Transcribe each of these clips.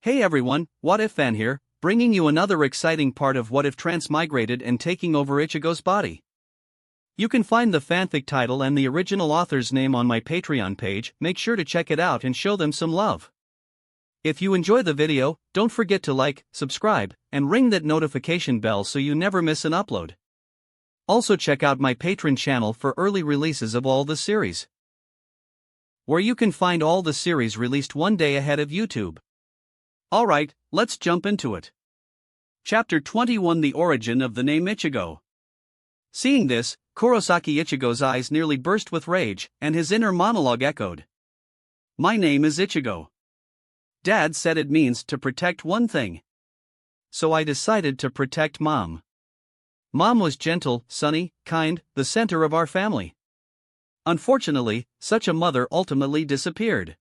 Hey everyone, What If Fan here, bringing you another exciting part of What If Transmigrated and taking over Ichigo's body. You can find the fanfic title and the original author's name on my Patreon page. Make sure to check it out and show them some love. If you enjoy the video, don't forget to like, subscribe, and ring that notification bell so you never miss an upload. Also check out my Patreon channel for early releases of all the series, where you can find all the series released one day ahead of YouTube. Alright, let's jump into it. Chapter 21: The Origin of the Name Ichigo. Seeing this, Kurosaki Ichigo's eyes nearly burst with rage, and his inner monologue echoed. My name is Ichigo. Dad said it means to protect one thing. So I decided to protect Mom. Mom was gentle, sunny, kind, the center of our family. Unfortunately, such a mother ultimately disappeared.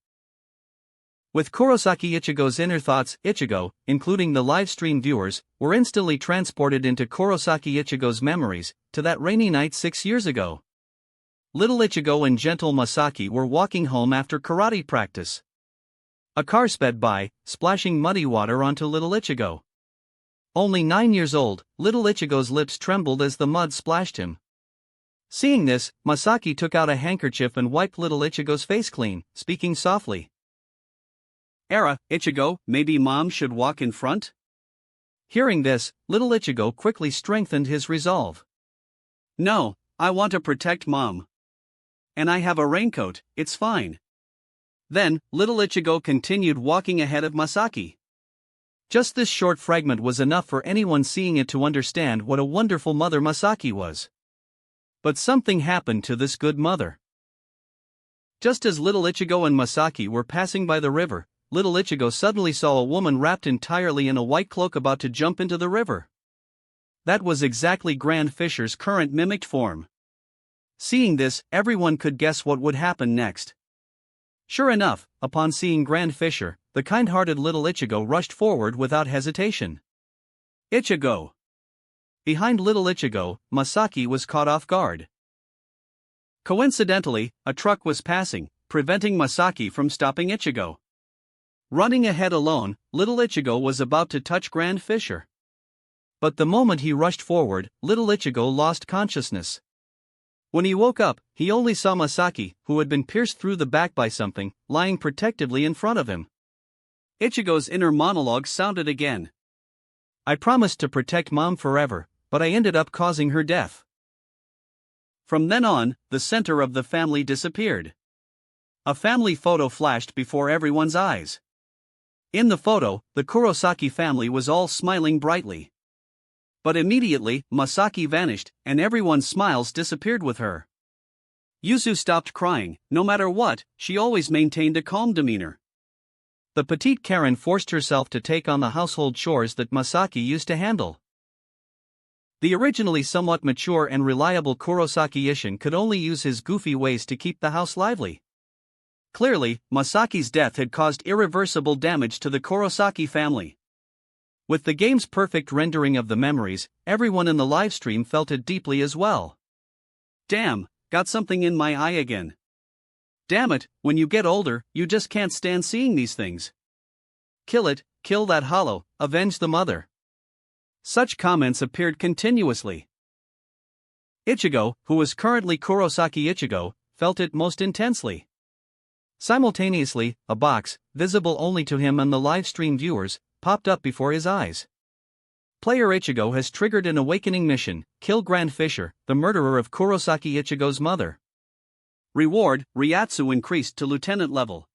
With Kurosaki Ichigo's inner thoughts, Ichigo, including the livestream viewers, were instantly transported into Kurosaki Ichigo's memories, to that rainy night 6 years ago. Little Ichigo and gentle Masaki were walking home after karate practice. A car sped by, splashing muddy water onto little Ichigo. Only 9 years old, little Ichigo's lips trembled as the mud splashed him. Seeing this, Masaki took out a handkerchief and wiped little Ichigo's face clean, speaking softly. Ichigo, maybe Mom should walk in front? Hearing this, little Ichigo quickly strengthened his resolve. No, I want to protect Mom. And I have a raincoat, it's fine. Then, little Ichigo continued walking ahead of Masaki. Just this short fragment was enough for anyone seeing it to understand what a wonderful mother Masaki was. But something happened to this good mother. Just as little Ichigo and Masaki were passing by the river, little Ichigo suddenly saw a woman wrapped entirely in a white cloak about to jump into the river. That was exactly Grand Fisher's current mimicked form. Seeing this, everyone could guess what would happen next. Sure enough, upon seeing Grand Fisher, the kind-hearted little Ichigo rushed forward without hesitation. Ichigo! Behind little Ichigo, Masaki was caught off guard. Coincidentally, a truck was passing, preventing Masaki from stopping Ichigo. Running ahead alone, little Ichigo was about to touch Grand Fisher. But the moment he rushed forward, little Ichigo lost consciousness. When he woke up, he only saw Masaki, who had been pierced through the back by something, lying protectively in front of him. Ichigo's inner monologue sounded again. I promised to protect Mom forever, but I ended up causing her death. From then on, the center of the family disappeared. A family photo flashed before everyone's eyes. In the photo, the Kurosaki family was all smiling brightly. But immediately, Masaki vanished, and everyone's smiles disappeared with her. Yuzu stopped crying. No matter what, she always maintained a calm demeanor. The petite Karen forced herself to take on the household chores that Masaki used to handle. The originally somewhat mature and reliable Kurosaki Ishin could only use his goofy ways to keep the house lively. Clearly, Masaki's death had caused irreversible damage to the Kurosaki family. With the game's perfect rendering of the memories, everyone in the livestream felt it deeply as well. Damn, got something in my eye again. Damn it, when you get older, you just can't stand seeing these things. Kill it, kill that hollow, avenge the mother. Such comments appeared continuously. Ichigo, who was currently Kurosaki Ichigo, felt it most intensely. Simultaneously, a box, visible only to him and the livestream viewers, popped up before his eyes. Player Ichigo has triggered an awakening mission: kill Grand Fisher, the murderer of Kurosaki Ichigo's mother. Reward: Ryatsu increased to lieutenant level.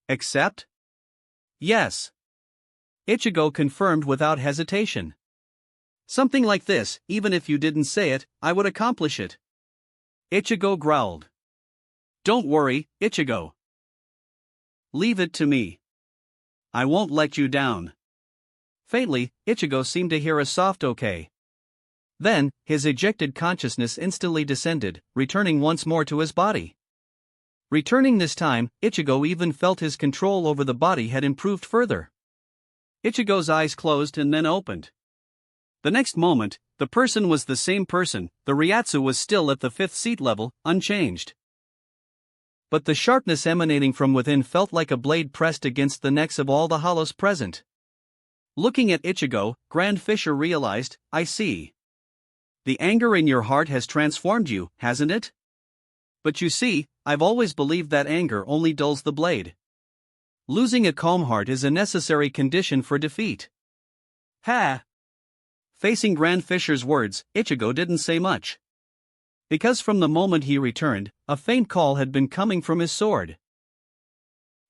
Accept? Yes. Ichigo confirmed without hesitation. Something like this: even if you didn't say it, I would accomplish it. Ichigo growled. Don't worry, Ichigo. Leave it to me. I won't let you down. Faintly, Ichigo seemed to hear a soft okay. Then, his ejected consciousness instantly descended, returning once more to his body. Returning this time, Ichigo even felt his control over the body had improved further. Ichigo's eyes closed and then opened. The next moment, the person was the same person. The Ryatsu was still at the 5th seat level, unchanged. But the sharpness emanating from within felt like a blade pressed against the necks of all the hollows present. Looking at Ichigo, Grand Fisher realized, I see. The anger in your heart has transformed you, hasn't it? But you see, I've always believed that anger only dulls the blade. Losing a calm heart is a necessary condition for defeat. Ha! Facing Grand Fisher's words, Ichigo didn't say much. Because from the moment he returned, a faint call had been coming from his sword.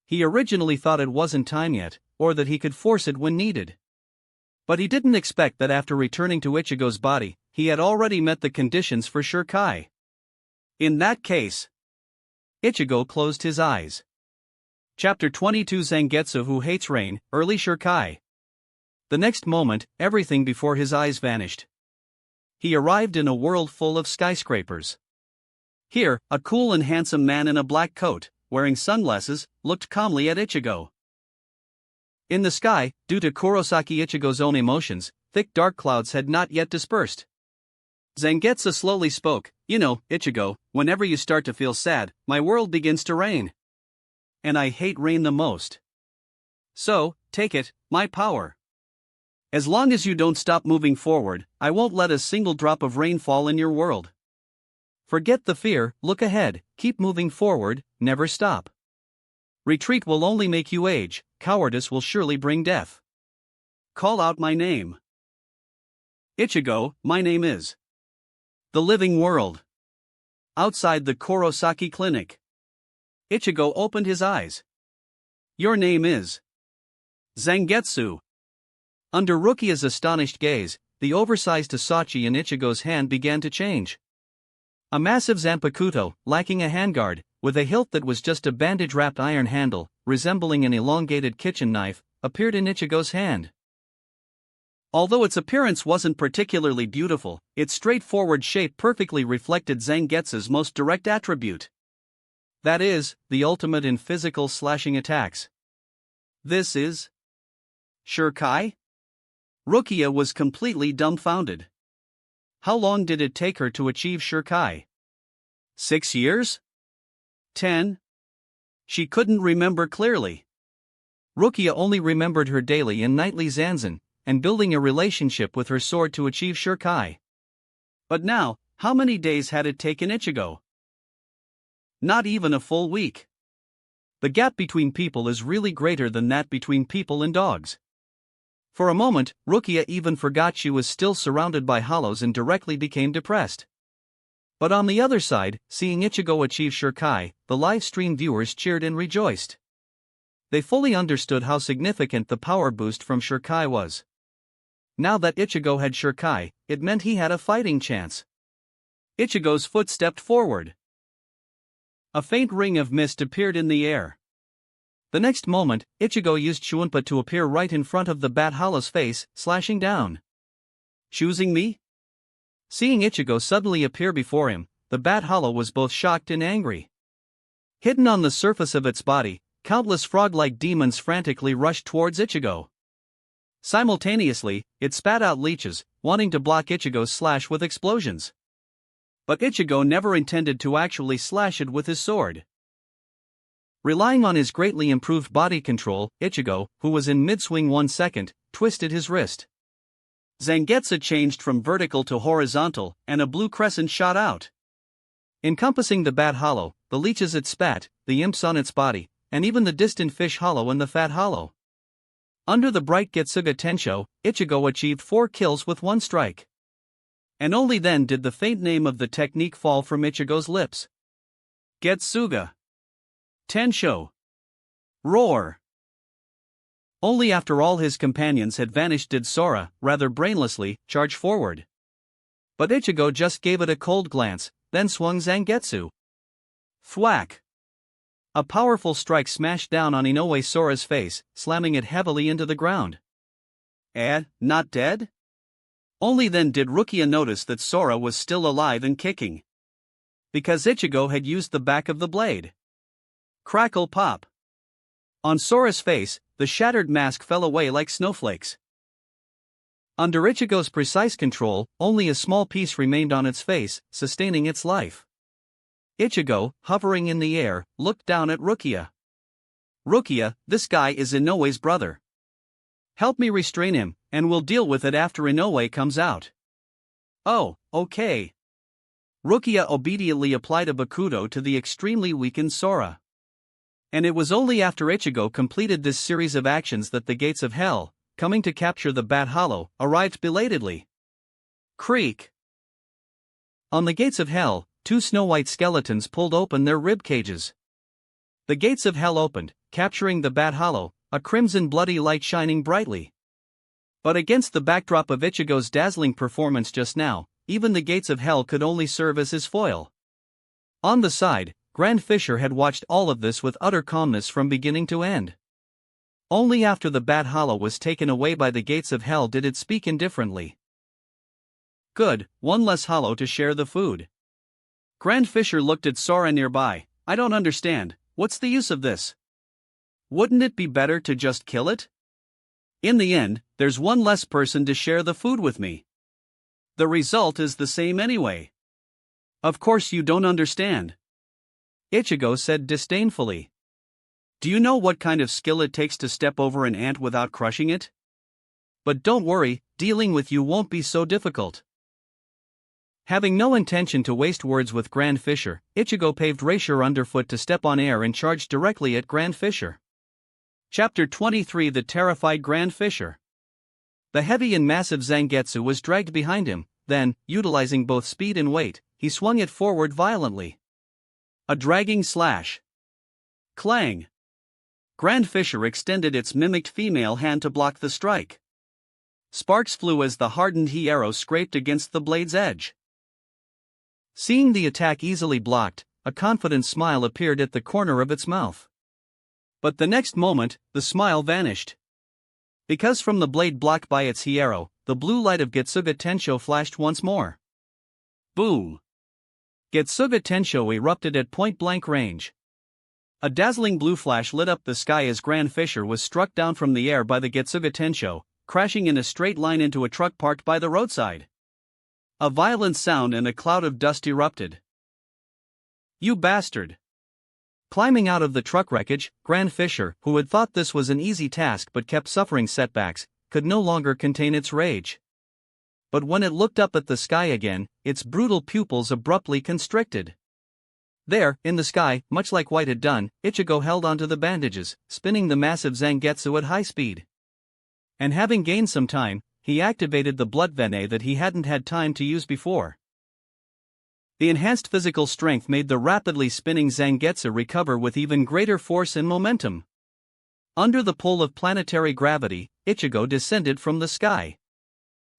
He originally thought it wasn't time yet, or that he could force it when needed. But he didn't expect that after returning to Ichigo's body, he had already met the conditions for Shurkai. In that case, Ichigo closed his eyes. Chapter 22 Zangetsu Who Hates Rain, Early Shurkai. The next moment, everything before his eyes vanished. He arrived in a world full of skyscrapers. Here, a cool and handsome man in a black coat, wearing sunglasses, looked calmly at Ichigo. In the sky, due to Kurosaki Ichigo's own emotions, thick dark clouds had not yet dispersed. Zangetsu slowly spoke, You know, Ichigo, whenever you start to feel sad, my world begins to rain. And I hate rain the most. So, take it, my power. As long as you don't stop moving forward, I won't let a single drop of rain fall in your world. Forget the fear, look ahead, keep moving forward, never stop. Retreat will only make you age, cowardice will surely bring death. Call out my name. Ichigo, my name is. The living world. Outside the Kurosaki clinic. Ichigo opened his eyes. Your name is. Zangetsu. Under Rukia's astonished gaze, the oversized Asachi in Ichigo's hand began to change. A massive zanpakuto, lacking a handguard, with a hilt that was just a bandage-wrapped iron handle, resembling an elongated kitchen knife, appeared in Ichigo's hand. Although its appearance wasn't particularly beautiful, its straightforward shape perfectly reflected Zangetsu's most direct attribute. That is, the ultimate in physical slashing attacks. This is Shurkai? Rukia was completely dumbfounded. How long did it take her to achieve Shurkai? 6 years? 10? She couldn't remember clearly. Rukia only remembered her daily and nightly zanzen, and building a relationship with her sword to achieve Shurkai. But now, how many days had it taken Ichigo? Not even a full week. The gap between people is really greater than that between people and dogs. For a moment, Rukia even forgot she was still surrounded by hollows and directly became depressed. But on the other side, seeing Ichigo achieve Shurkai, the live stream viewers cheered and rejoiced. They fully understood how significant the power boost from Shurkai was. Now that Ichigo had Shurkai, it meant he had a fighting chance. Ichigo's foot stepped forward. A faint ring of mist appeared in the air. The next moment, Ichigo used Shuunpa to appear right in front of the Bat Hollow's face, slashing down. Choosing me? Seeing Ichigo suddenly appear before him, the Bat Hollow was both shocked and angry. Hidden on the surface of its body, countless frog-like demons frantically rushed towards Ichigo. Simultaneously, it spat out leeches, wanting to block Ichigo's slash with explosions. But Ichigo never intended to actually slash it with his sword. Relying on his greatly improved body control, Ichigo, who was in mid-swing 1 second, twisted his wrist. Zangetsu changed from vertical to horizontal, and a blue crescent shot out. Encompassing the Bat Hollow, the leeches it spat, the imps on its body, and even the distant Fish Hollow and the Fat Hollow. Under the bright Getsuga Tensho, Ichigo achieved 4 kills with 1 strike. And only then did the faint name of the technique fall from Ichigo's lips. Getsuga Tensho. Roar. Only after all his companions had vanished did Sora, rather brainlessly, charge forward. But Ichigo just gave it a cold glance, then swung Zangetsu. Thwack. A powerful strike smashed down on Inoue Sora's face, slamming it heavily into the ground. Not dead? Only then did Rukia notice that Sora was still alive and kicking. Because Ichigo had used the back of the blade. Crackle pop. On Sora's face, the shattered mask fell away like snowflakes. Under Ichigo's precise control, only a small piece remained on its face, sustaining its life. Ichigo, hovering in the air, looked down at Rukia. Rukia, this guy is Inoue's brother. Help me restrain him, and we'll deal with it after Inoue comes out. Oh, okay. Rukia obediently applied a bakudo to the extremely weakened Sora. And it was only after Ichigo completed this series of actions that the gates of hell, coming to capture the Bat Hollow, arrived belatedly. Creak! On the gates of hell, two snow-white skeletons pulled open their rib cages. The gates of hell opened, capturing the Bat Hollow, a crimson bloody light shining brightly. But against the backdrop of Ichigo's dazzling performance just now, even the gates of hell could only serve as his foil. On the side, Grand Fisher had watched all of this with utter calmness from beginning to end. Only after the Bat Hollow was taken away by the gates of hell did it speak indifferently. Good, one less hollow to share the food. Grand Fisher looked at Sora nearby. I don't understand, what's the use of this? Wouldn't it be better to just kill it? In the end, there's one less person to share the food with me. The result is the same anyway. Of course you don't understand. Ichigo said disdainfully. Do you know what kind of skill it takes to step over an ant without crushing it? But don't worry, dealing with you won't be so difficult. Having no intention to waste words with Grand Fisher, Ichigo paved Raisher underfoot to step on air and charged directly at Grand Fisher. Chapter 23 The Terrified Grand Fisher. The heavy and massive Zangetsu was dragged behind him, then, utilizing both speed and weight, he swung it forward violently. A dragging slash. Clang! Grand Fisher extended its mimicked female hand to block the strike. Sparks flew as the hardened he arrow scraped against the blade's edge. Seeing the attack easily blocked, a confident smile appeared at the corner of its mouth. But the next moment, the smile vanished. Because from the blade blocked by its he arrow, the blue light of Getsuga Tensho flashed once more. Boom! Getsuga Tensho erupted at point-blank range. A dazzling blue flash lit up the sky as Grand Fisher was struck down from the air by the Getsuga Tensho, crashing in a straight line into a truck parked by the roadside. A violent sound and a cloud of dust erupted. You bastard! Climbing out of the truck wreckage, Grand Fisher, who had thought this was an easy task but kept suffering setbacks, could no longer contain its rage. But when it looked up at the sky again, its brutal pupils abruptly constricted. There, in the sky, much like White had done, Ichigo held onto the bandages, spinning the massive Zangetsu at high speed. And having gained some time, he activated the blood venet that he hadn't had time to use before. The enhanced physical strength made the rapidly spinning Zangetsu recover with even greater force and momentum. Under the pull of planetary gravity, Ichigo descended from the sky.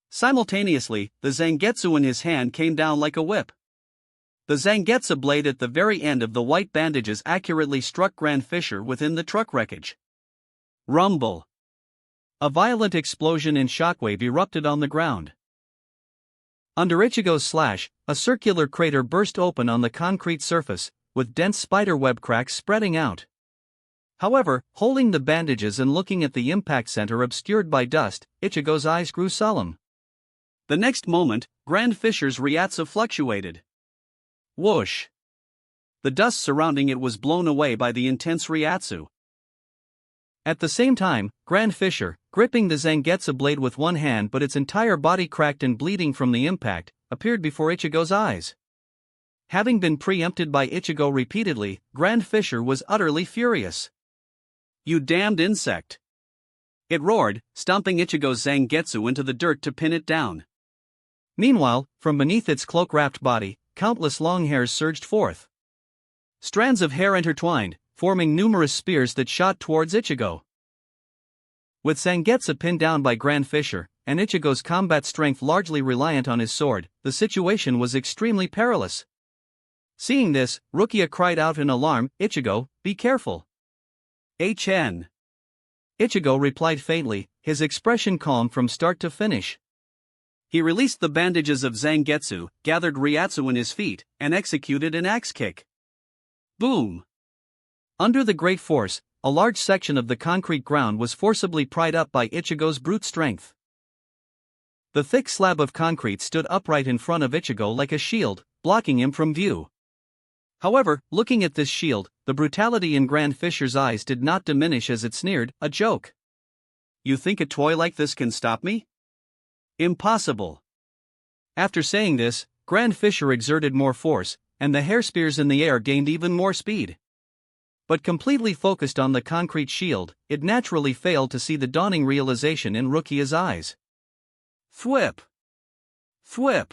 Simultaneously, the Zangetsu in his hand came down like a whip. The Zangetsu blade at the very end of the white bandages accurately struck Grand Fisher within the truck wreckage. Rumble! A violent explosion and shockwave erupted on the ground. Under Ichigo's slash, a circular crater burst open on the concrete surface, with dense spiderweb cracks spreading out. However, holding the bandages and looking at the impact center obscured by dust, Ichigo's eyes grew solemn. The next moment, Grand Fisher's Ryatsu fluctuated. Whoosh! The dust surrounding it was blown away by the intense Ryatsu. At the same time, Grand Fisher, gripping the Zangetsu blade with one hand but its entire body cracked and bleeding from the impact, appeared before Ichigo's eyes. Having been preempted by Ichigo repeatedly, Grand Fisher was utterly furious. You damned insect! It roared, stomping Ichigo's Zangetsu into the dirt to pin it down. Meanwhile, from beneath its cloak-wrapped body, countless long hairs surged forth. Strands of hair intertwined, forming numerous spears that shot towards Ichigo. With Zangetsu pinned down by Grand Fisher, and Ichigo's combat strength largely reliant on his sword, the situation was extremely perilous. Seeing this, Rukia cried out in alarm, Ichigo, be careful. HN. Ichigo replied faintly, his expression calm from start to finish. He released the bandages of Zangetsu, gathered Ryatsu in his feet, and executed an axe kick. Boom! Under the great force, a large section of the concrete ground was forcibly pried up by Ichigo's brute strength. The thick slab of concrete stood upright in front of Ichigo like a shield, blocking him from view. However, looking at this shield, the brutality in Grand Fisher's eyes did not diminish as it sneered, a joke. You think a toy like this can stop me? Impossible. After saying this, Grand Fisher exerted more force, and the hair spears in the air gained even more speed. But completely focused on the concrete shield, it naturally failed to see the dawning realization in Rukia's eyes. Thwip! Thwip!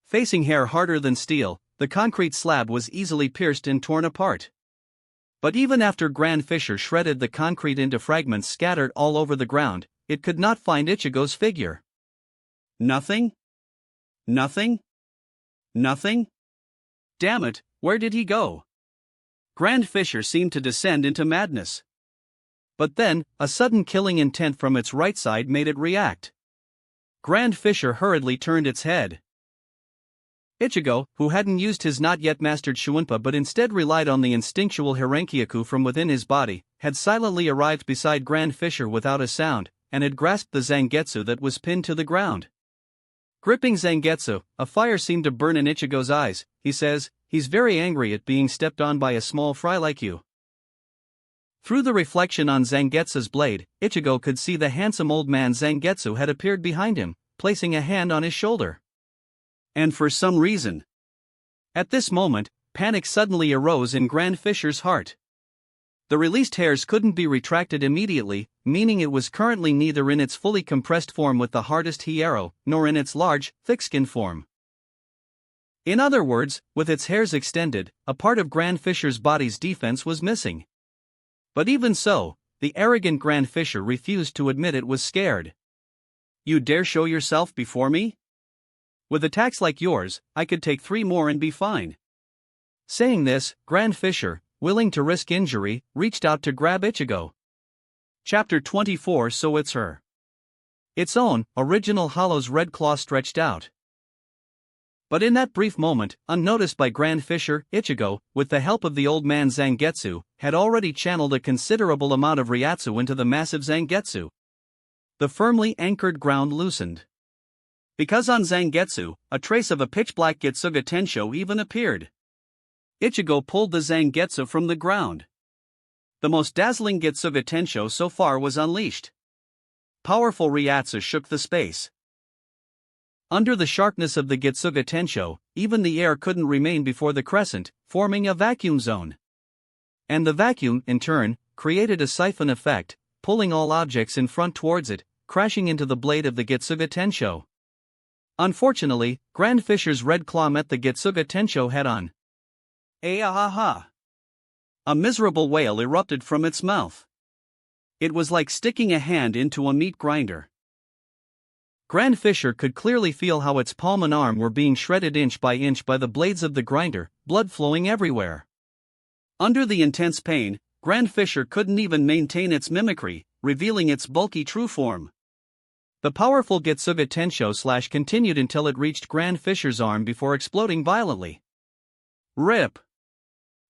Facing hair harder than steel, the concrete slab was easily pierced and torn apart. But even after Grand Fisher shredded the concrete into fragments scattered all over the ground, it could not find Ichigo's figure. Nothing? Nothing? Nothing? Damn it, where did he go? Grand Fisher seemed to descend into madness. But then, a sudden killing intent from its right side made it react. Grand Fisher hurriedly turned its head. Ichigo, who hadn't used his not yet mastered Shuinpa but instead relied on the instinctual Hirankyaku from within his body, had silently arrived beside Grand Fisher without a sound, and had grasped the Zangetsu that was pinned to the ground. Gripping Zangetsu, a fire seemed to burn in Ichigo's eyes. He says, he's very angry at being stepped on by a small fry like you. Through the reflection on Zangetsu's blade, Ichigo could see the handsome old man Zangetsu had appeared behind him, placing a hand on his shoulder. And for some reason. At this moment, panic suddenly arose in Grand Fisher's heart. The released hairs couldn't be retracted immediately, meaning it was currently neither in its fully compressed form with the hardest hiero, nor in its large, thick-skinned form. In other words, with its hairs extended, a part of Grand Fisher's body's defense was missing. But even so, the arrogant Grand Fisher refused to admit it was scared. You dare show yourself before me? With attacks like yours, I could take 3 more and be fine. Saying this, Grand Fisher, willing to risk injury, reached out to grab Ichigo. Chapter 24. So it's her. Its own, original Hollow's red claw stretched out. But in that brief moment, unnoticed by Grand Fisher, Ichigo, with the help of the old man Zangetsu, had already channeled a considerable amount of Ryatsu into the massive Zangetsu. The firmly anchored ground loosened. Because on Zangetsu, a trace of a pitch-black Getsuga Tensho even appeared. Ichigo pulled the Zangetsu from the ground. The most dazzling Getsuga Tensho so far was unleashed. Powerful Ryatsu shook the space. Under the sharpness of the Getsuga Tensho, even the air couldn't remain before the crescent, forming a vacuum zone. And the vacuum, in turn, created a siphon effect, pulling all objects in front towards it, crashing into the blade of the Getsuga Tensho. Unfortunately, Grand Fisher's red claw met the Getsuga Tensho head-on. Ah-ha-ha! A miserable wail erupted from its mouth. It was like sticking a hand into a meat grinder. Grand Fisher could clearly feel how its palm and arm were being shredded inch by the blades of the grinder, blood flowing everywhere. Under the intense pain, Grand Fisher couldn't even maintain its mimicry, revealing its bulky true form. The powerful Getsuga Tensho slash continued until it reached Grand Fisher's arm before exploding violently. Rip!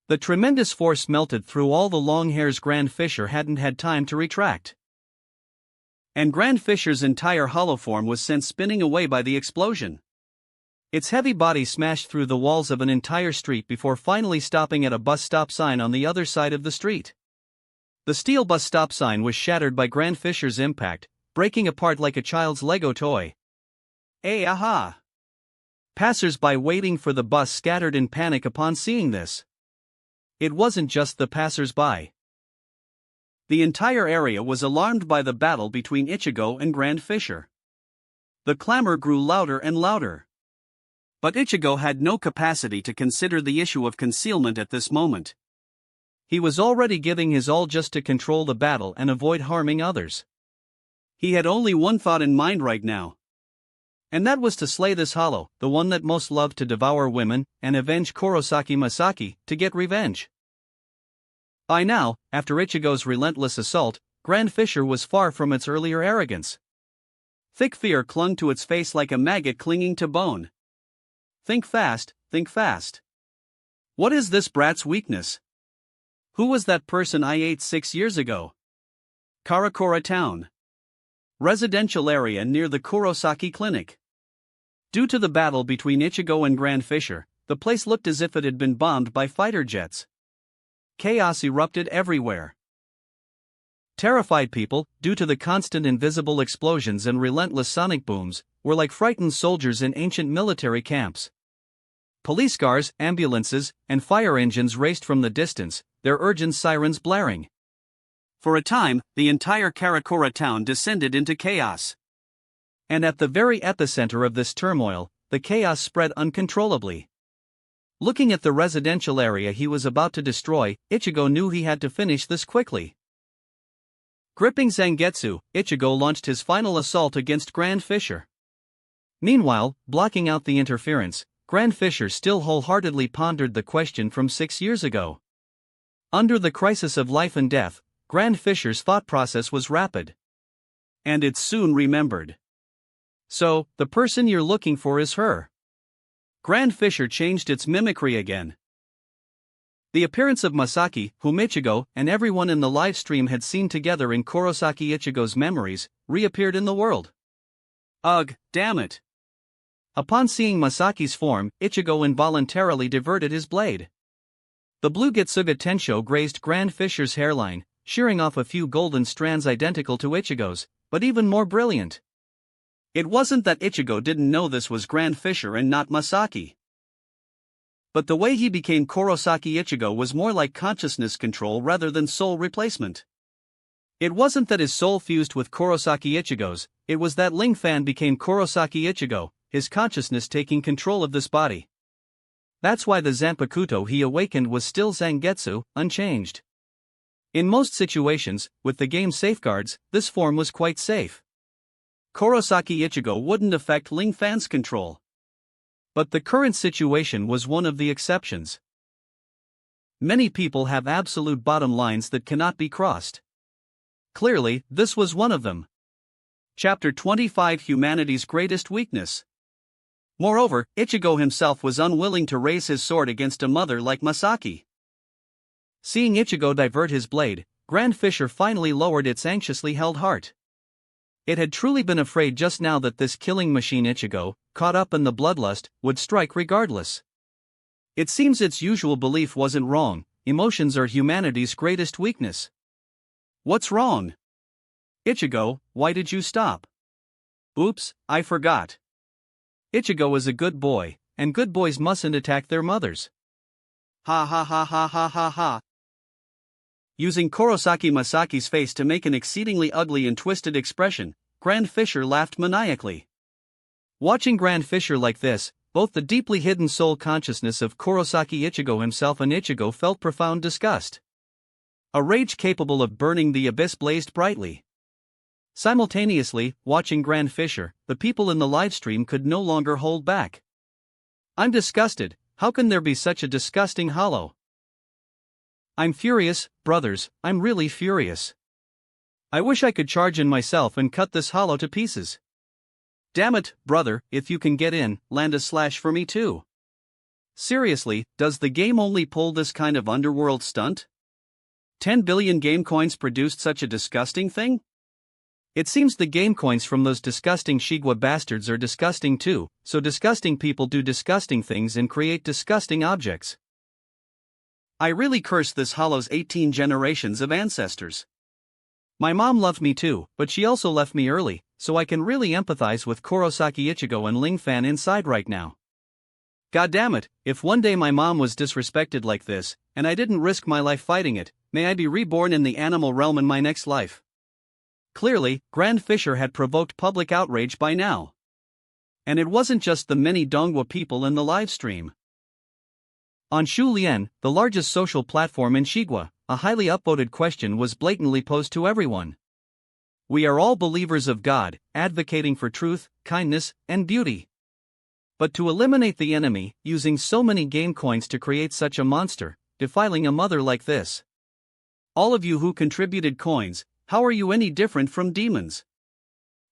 The tremendous force melted through all the long hairs Grand Fisher hadn't had time to retract. And Grand Fisher's entire hollow form was sent spinning away by the explosion. Its heavy body smashed through the walls of an entire street before finally stopping at a bus stop sign on the other side of the street. The steel bus stop sign was shattered by Grand Fisher's impact, breaking apart like a child's Lego toy. Ah-ha! Passers-by waiting for the bus scattered in panic upon seeing this. It wasn't just the passers-by. The entire area was alarmed by the battle between Ichigo and Grand Fisher. The clamor grew louder and louder. But Ichigo had no capacity to consider the issue of concealment at this moment. He was already giving his all just to control the battle and avoid harming others. He had only one thought in mind right now. And that was to slay this hollow, the one that most loved to devour women, and avenge Kurosaki Masaki, to get revenge. By now, after Ichigo's relentless assault, Grand Fisher was far from its earlier arrogance. Thick fear clung to its face like a maggot clinging to bone. Think fast, think fast. What is this brat's weakness? Who was that person I ate 6 years ago? Karakura Town. Residential area near the Kurosaki Clinic. Due to the battle between Ichigo and Grand Fisher, the place looked as if it had been bombed by fighter jets. Chaos erupted everywhere. Terrified people, due to the constant invisible explosions and relentless sonic booms, were like frightened soldiers in ancient military camps. Police cars, ambulances, and fire engines raced from the distance, their urgent sirens blaring. For a time, the entire Karakura town descended into chaos. And at the very epicenter of this turmoil, the chaos spread uncontrollably. Looking at the residential area he was about to destroy, Ichigo knew he had to finish this quickly. Gripping Zangetsu, Ichigo launched his final assault against Grand Fisher. Meanwhile, blocking out the interference, Grand Fisher still wholeheartedly pondered the question from 6 years ago. Under the crisis of life and death, Grand Fisher's thought process was rapid. And it's soon remembered. So, the person you're looking for is her. Grand Fisher changed its mimicry again. The appearance of Masaki, whom Ichigo and everyone in the live stream had seen together in Kurosaki Ichigo's memories, reappeared in the world. Ugh, damn it. Upon seeing Masaki's form, Ichigo involuntarily diverted his blade. The blue Getsuga Tensho grazed Grand Fisher's hairline, shearing off a few golden strands identical to Ichigo's, but even more brilliant. It wasn't that Ichigo didn't know this was Grand Fisher and not Masaki. But the way he became Kurosaki Ichigo was more like consciousness control rather than soul replacement. It wasn't that his soul fused with Kurosaki Ichigo's, it was that Ling Fan became Kurosaki Ichigo, his consciousness taking control of this body. That's why the Zanpakuto he awakened was still Zangetsu, unchanged. In most situations, with the game's safeguards, this form was quite safe. Kurosaki Ichigo wouldn't affect Ling Fan's control. But the current situation was one of the exceptions. Many people have absolute bottom lines that cannot be crossed. Clearly, this was one of them. Chapter 25: Humanity's Greatest Weakness. Moreover, Ichigo himself was unwilling to raise his sword against a mother like Masaki. Seeing Ichigo divert his blade, Grand Fisher finally lowered its anxiously held heart. It had truly been afraid just now that this killing machine Ichigo, caught up in the bloodlust, would strike regardless. It seems its usual belief wasn't wrong: emotions are humanity's greatest weakness. What's wrong? Ichigo, why did you stop? Oops, I forgot. Ichigo is a good boy, and good boys mustn't attack their mothers. Ha ha ha ha ha ha ha. Using Kurosaki Masaki's face to make an exceedingly ugly and twisted expression, Grand Fisher laughed maniacally. Watching Grand Fisher like this, both the deeply hidden soul consciousness of Kurosaki Ichigo himself and Ichigo felt profound disgust. A rage capable of burning the abyss blazed brightly. Simultaneously, watching Grand Fisher, the people in the livestream could no longer hold back. I'm disgusted, how can there be such a disgusting hollow? I'm furious, brothers, I'm really furious. I wish I could charge in myself and cut this hollow to pieces. Damn it, brother, if you can get in, land a slash for me too. Seriously, does the game only pull this kind of underworld stunt? 10 billion game coins produced such a disgusting thing? It seems the game coins from those disgusting Shigwa bastards are disgusting too, so disgusting people do disgusting things and create disgusting objects. I really curse this hollow's 18 generations of ancestors. My mom loved me too, but she also left me early, so I can really empathize with Kurosaki Ichigo and Ling Fan inside right now. God damn it, if one day my mom was disrespected like this, and I didn't risk my life fighting it, may I be reborn in the animal realm in my next life. Clearly, Grand Fisher had provoked public outrage by now. And it wasn't just the many Dongwa people in the livestream. On Shulien, the largest social platform in Shigwa, a highly upvoted question was blatantly posed to everyone. We are all believers of God, advocating for truth, kindness, and beauty. But to eliminate the enemy, using so many game coins to create such a monster, defiling a mother like this. All of you who contributed coins, how are you any different from demons?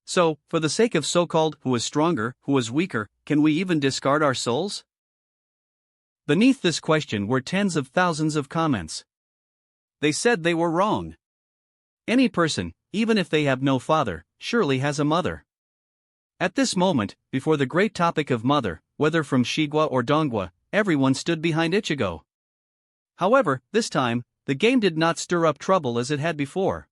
So, for the sake of so-called who is stronger, who is weaker, can we even discard our souls? Beneath this question were tens of thousands of comments. They said they were wrong. Any person, even if they have no father, surely has a mother. At this moment, before the great topic of mother, whether from Shigwa or Dongwa, everyone stood behind Ichigo. However, this time, the game did not stir up trouble as it had before.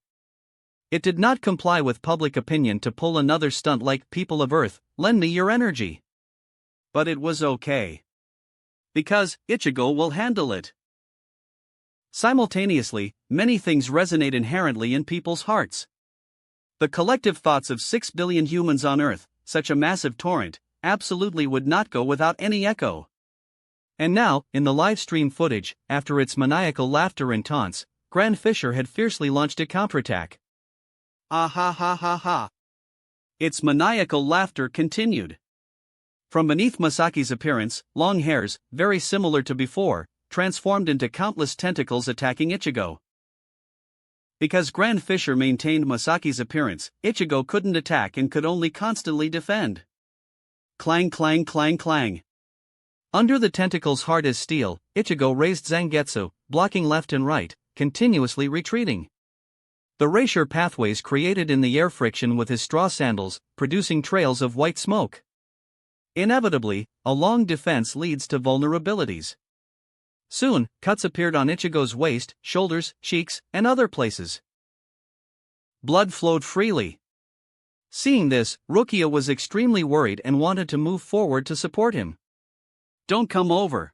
It did not comply with public opinion to pull another stunt like "People of Earth, lend me your energy." But it was okay. Because Ichigo will handle it. Simultaneously, many things resonate inherently in people's hearts. The collective thoughts of 6 billion humans on Earth, such a massive torrent, absolutely would not go without any echo. And now, in the live stream footage, after its maniacal laughter and taunts, Grand Fisher had fiercely launched a counterattack. Ah ha ha ha ha. Its maniacal laughter continued. From beneath Masaki's appearance, long hairs, very similar to before, transformed into countless tentacles attacking Ichigo. Because Grand Fisher maintained Masaki's appearance, Ichigo couldn't attack and could only constantly defend. Clang clang clang clang. Under the tentacles hard as steel, Ichigo raised Zangetsu, blocking left and right, continuously retreating. The erasure pathways created in the air friction with his straw sandals, producing trails of white smoke. Inevitably, a long defense leads to vulnerabilities. Soon, cuts appeared on Ichigo's waist, shoulders, cheeks, and other places. Blood flowed freely. Seeing this, Rukia was extremely worried and wanted to move forward to support him. "Don't come over."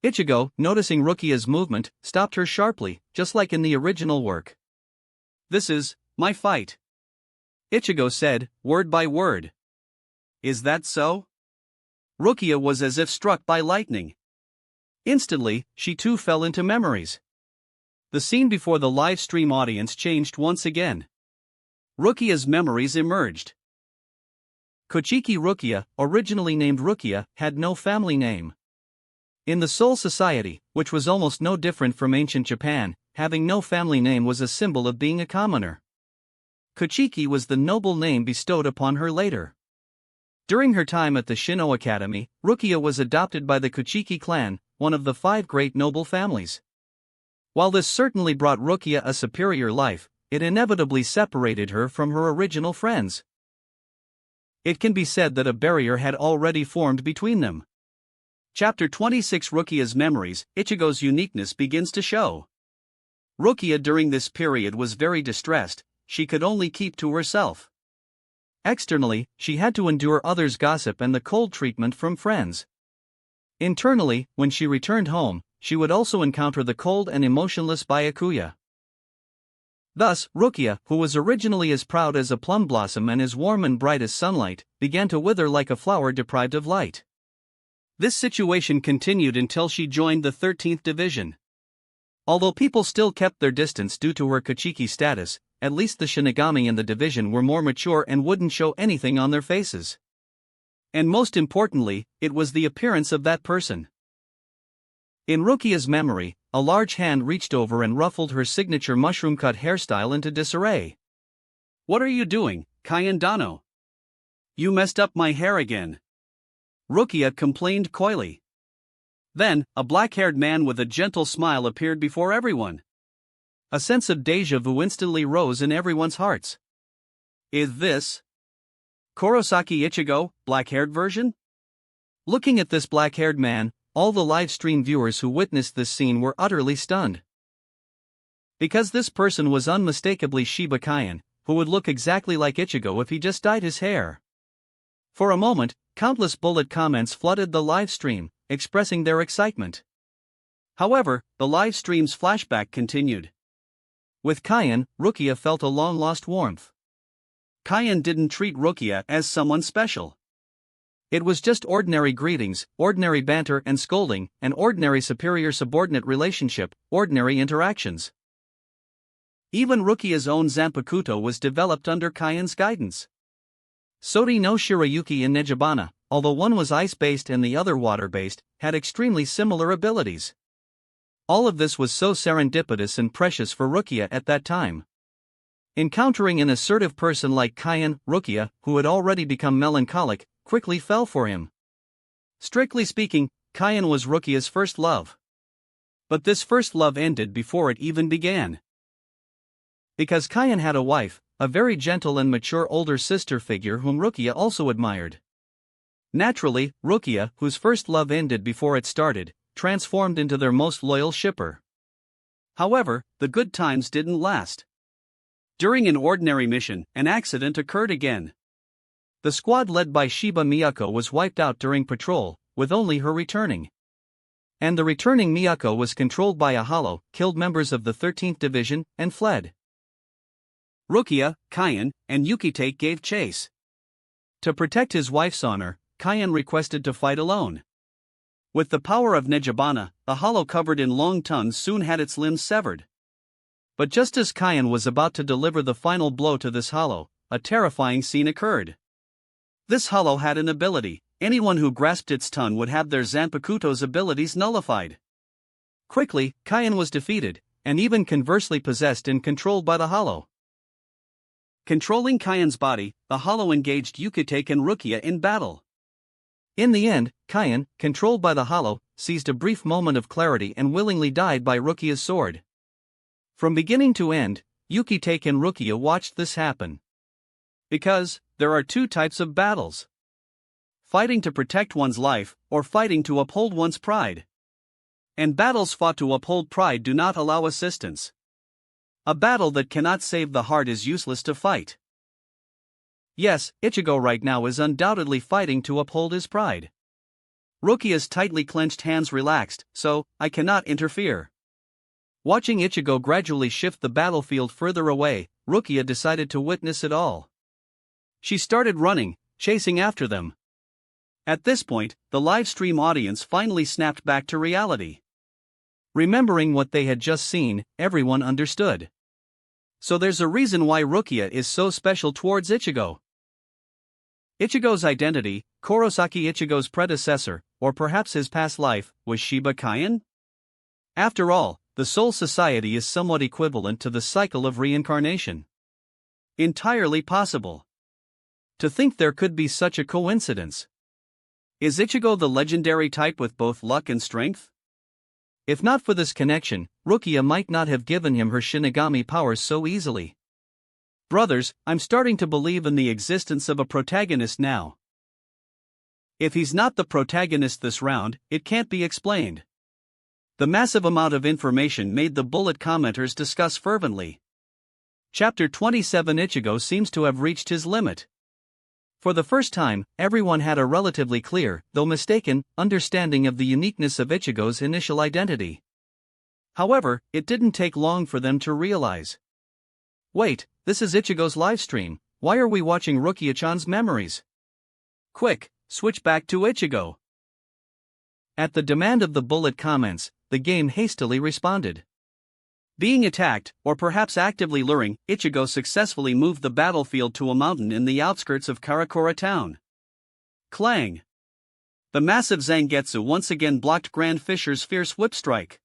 Ichigo, noticing Rukia's movement, stopped her sharply, just like in the original work. "This is my fight," Ichigo said, word by word. "Is that so?" Rukia was as if struck by lightning. Instantly, she too fell into memories. The scene before the live stream audience changed once again. Rukia's memories emerged. Kochiki Rukia, originally named Rukia, had no family name. In the Soul Society, which was almost no different from ancient Japan, having no family name was a symbol of being a commoner. Kochiki was the noble name bestowed upon her later. During her time at the Shino Academy, Rukia was adopted by the Kochiki clan, one of the 5 great noble families. While this certainly brought Rukia a superior life, it inevitably separated her from her original friends. It can be said that a barrier had already formed between them. Chapter 26 Rukia's Memories. Ichigo's uniqueness begins to show. Rukia during this period was very distressed, she could only keep to herself. Externally, she had to endure others' gossip and the cold treatment from friends. Internally, when she returned home, she would also encounter the cold and emotionless Byakuya. Thus, Rukia, who was originally as proud as a plum blossom and as warm and bright as sunlight, began to wither like a flower deprived of light. This situation continued until she joined the 13th Division. Although people still kept their distance due to her Kochiki status, at least the Shinigami in the division were more mature and wouldn't show anything on their faces. And most importantly, it was the appearance of that person. In Rukia's memory, a large hand reached over and ruffled her signature mushroom-cut hairstyle into disarray. "What are you doing, Kayandano? You messed up my hair again," Rukia complained coyly. Then, a black-haired man with a gentle smile appeared before everyone. A sense of déjà vu instantly rose in everyone's hearts. Is this Kurosaki Ichigo, black-haired version? Looking at this black-haired man, all the live stream viewers who witnessed this scene were utterly stunned. Because this person was unmistakably Shiba Kaien, who would look exactly like Ichigo if he just dyed his hair. For a moment, countless bullet comments flooded the live stream, expressing their excitement. However, the live stream's flashback continued. With Kaien, Rukia felt a long-lost warmth. Kaien didn't treat Rukia as someone special. It was just ordinary greetings, ordinary banter and scolding, an ordinary superior-subordinate relationship, ordinary interactions. Even Rukia's own Zanpakuto was developed under Kaien's guidance. Sori no Shirayuki and Nejibana, although one was ice-based and the other water-based, had extremely similar abilities. All of this was so serendipitous and precious for Rukia at that time. Encountering an assertive person like Kaien, Rukia, who had already become melancholic, quickly fell for him. Strictly speaking, Kaien was Rukia's first love. But this first love ended before it even began. Because Kaien had a wife, a very gentle and mature older sister figure whom Rukia also admired. Naturally, Rukia, whose first love ended before it started, transformed into their most loyal shipper. However, the good times didn't last. During an ordinary mission, an accident occurred again. The squad led by Shiba Miyako was wiped out during patrol, with only her returning. And the returning Miyako was controlled by a hollow, killed members of the 13th Division, and fled. Rukia, Kyan, and Yukitake gave chase. To protect his wife's honor, Kyan requested to fight alone. With the power of Nejibana, the hollow covered in long tongues soon had its limbs severed. But just as Kyan was about to deliver the final blow to this hollow, a terrifying scene occurred. This hollow had an ability: anyone who grasped its tongue would have their Zanpakuto's abilities nullified. Quickly, Kyan was defeated, and even conversely possessed and controlled by the hollow. Controlling Kyan's body, the hollow engaged Yukitake and Rukia in battle. In the end, Kyan, controlled by the hollow, seized a brief moment of clarity and willingly died by Rukia's sword. From beginning to end, Yukitake and Rukia watched this happen. Because there are two types of battles: fighting to protect one's life, or fighting to uphold one's pride. And battles fought to uphold pride do not allow assistance. A battle that cannot save the heart is useless to fight. Yes, Ichigo right now is undoubtedly fighting to uphold his pride. Rukia's tightly clenched hands relaxed, so I cannot interfere. Watching Ichigo gradually shift the battlefield further away, Rukia decided to witness it all. She started running, chasing after them. At this point, the live stream audience finally snapped back to reality. Remembering what they had just seen, everyone understood. So there's a reason why Rukia is so special towards Ichigo. Ichigo's identity, Kurosaki Ichigo's predecessor, or perhaps his past life, was Shiba Kyan? After all, the Soul Society is somewhat equivalent to the cycle of reincarnation. Entirely possible. To think there could be such a coincidence. Is Ichigo the legendary type with both luck and strength? If not for this connection, Rukia might not have given him her Shinigami powers so easily. Brothers, I'm starting to believe in the existence of a protagonist now. If he's not the protagonist this round, it can't be explained. The massive amount of information made the bullet commenters discuss fervently. Chapter 27: Ichigo seems to have reached his limit. For the first time, everyone had a relatively clear, though mistaken, understanding of the uniqueness of Ichigo's initial identity. However, it didn't take long for them to realize. Wait, this is Ichigo's livestream. Why are we watching Rukia-chan's memories? Quick, switch back to Ichigo. At the demand of the bullet comments, the game hastily responded. Being attacked, or perhaps actively luring, Ichigo successfully moved the battlefield to a mountain in the outskirts of Karakura town. Clang! The massive Zangetsu once again blocked Grand Fisher's fierce whip strike.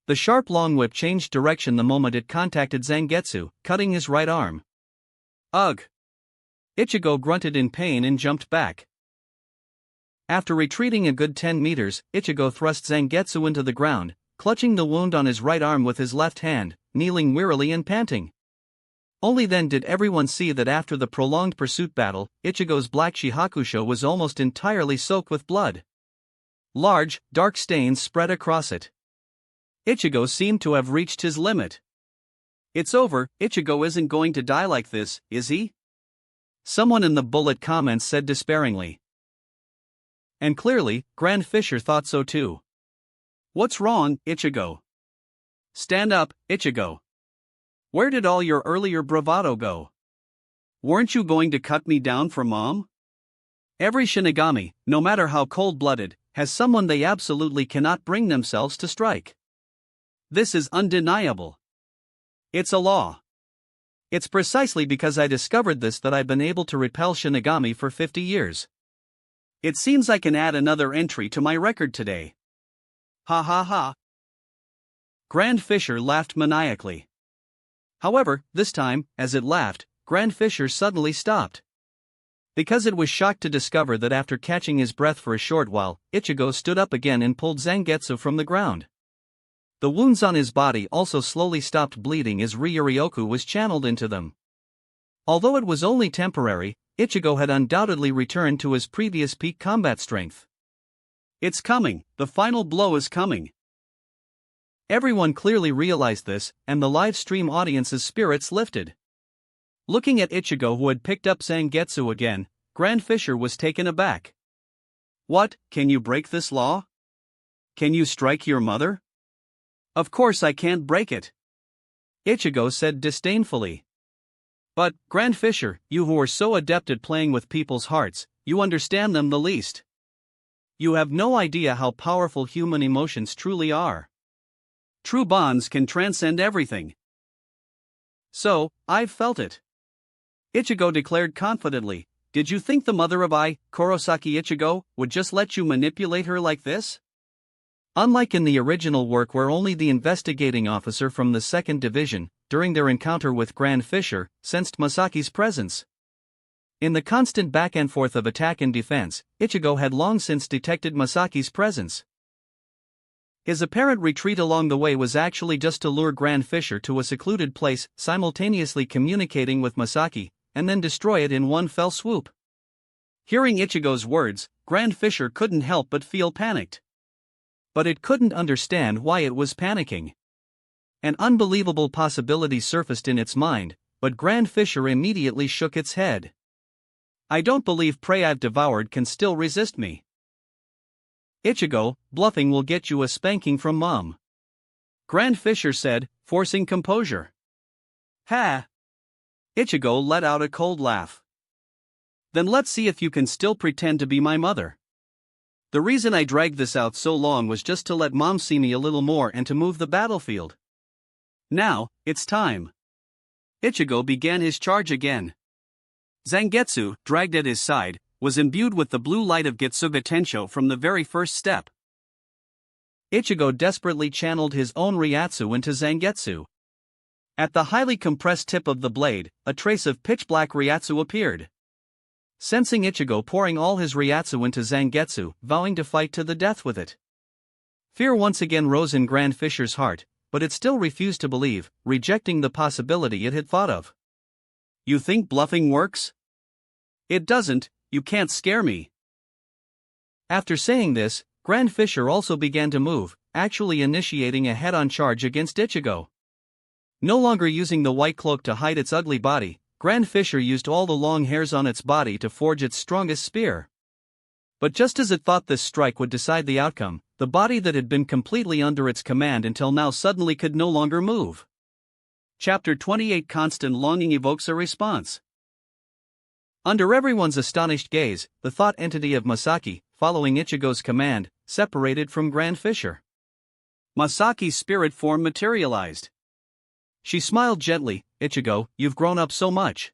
The sharp long whip changed direction the moment it contacted Zangetsu, cutting his right arm. Ugh! Ichigo grunted in pain and jumped back. After retreating a good 10 meters, Ichigo thrust Zangetsu into the ground, clutching the wound on his right arm with his left hand, kneeling wearily and panting. Only then did everyone see that after the prolonged pursuit battle, Ichigo's black shihakusho was almost entirely soaked with blood. Large, dark stains spread across it. Ichigo seemed to have reached his limit. It's over, Ichigo isn't going to die like this, is he? Someone in the bullet comments said despairingly. And clearly, Grand Fisher thought so too. What's wrong, Ichigo? Stand up, Ichigo. Where did all your earlier bravado go? Weren't you going to cut me down for Mom? Every Shinigami, no matter how cold-blooded, has someone they absolutely cannot bring themselves to strike. This is undeniable. It's a law. It's precisely because I discovered this that I've been able to repel Shinigami for 50 years. It seems I can add another entry to my record today. Ha ha ha. Grand Fisher laughed maniacally. However, this time, as it laughed, Grand Fisher suddenly stopped. Because it was shocked to discover that after catching his breath for a short while, Ichigo stood up again and pulled Zangetsu from the ground. The wounds on his body also slowly stopped bleeding as Ryuryoku was channeled into them. Although it was only temporary, Ichigo had undoubtedly returned to his previous peak combat strength. It's coming, the final blow is coming. Everyone clearly realized this, and the live stream audience's spirits lifted. Looking at Ichigo, who had picked up Zangetsu again, Grand Fisher was taken aback. What, can you break this law? Can you strike your mother? Of course I can't break it, Ichigo said disdainfully. But, Grand Fisher, you who are so adept at playing with people's hearts, you understand them the least. You have no idea how powerful human emotions truly are. True bonds can transcend everything. So, I've felt it, Ichigo declared confidently. Did you think the mother of Kurosaki Ichigo, would just let you manipulate her like this? Unlike in the original work where only the investigating officer from the 2nd Division, during their encounter with Grand Fisher, sensed Masaki's presence. In the constant back and forth of attack and defense, Ichigo had long since detected Masaki's presence. His apparent retreat along the way was actually just to lure Grand Fisher to a secluded place, simultaneously communicating with Masaki, and then destroy it in one fell swoop. Hearing Ichigo's words, Grand Fisher couldn't help but feel panicked. But it couldn't understand why it was panicking. An unbelievable possibility surfaced in its mind, but Grand Fisher immediately shook its head. I don't believe prey I've devoured can still resist me. Ichigo, bluffing will get you a spanking from Mom, Grand Fisher said, forcing composure. Ha! Ichigo let out a cold laugh. Then let's see if you can still pretend to be my mother. The reason I dragged this out so long was just to let Mom see me a little more and to move the battlefield. Now, it's time. Ichigo began his charge again. Zangetsu, dragged at his side, was imbued with the blue light of Getsuga Tensho from the very first step. Ichigo desperately channeled his own Ryatsu into Zangetsu. At the highly compressed tip of the blade, a trace of pitch-black Ryatsu appeared. Sensing Ichigo pouring all his Ryatsu into Zangetsu, vowing to fight to the death with it. Fear once again rose in Grand Fisher's heart, but it still refused to believe, rejecting the possibility it had thought of. You think bluffing works? It doesn't, you can't scare me. After saying this, Grand Fisher also began to move, actually initiating a head-on charge against Ichigo. No longer using the white cloak to hide its ugly body, Grand Fisher used all the long hairs on its body to forge its strongest spear. But just as it thought this strike would decide the outcome, the body that had been completely under its command until now suddenly could no longer move. Chapter 28 Constant longing evokes a response. Under everyone's astonished gaze, the thought entity of Masaki, following Ichigo's command, separated from Grand Fisher. Masaki's spirit form materialized. She smiled gently. Ichigo, you've grown up so much.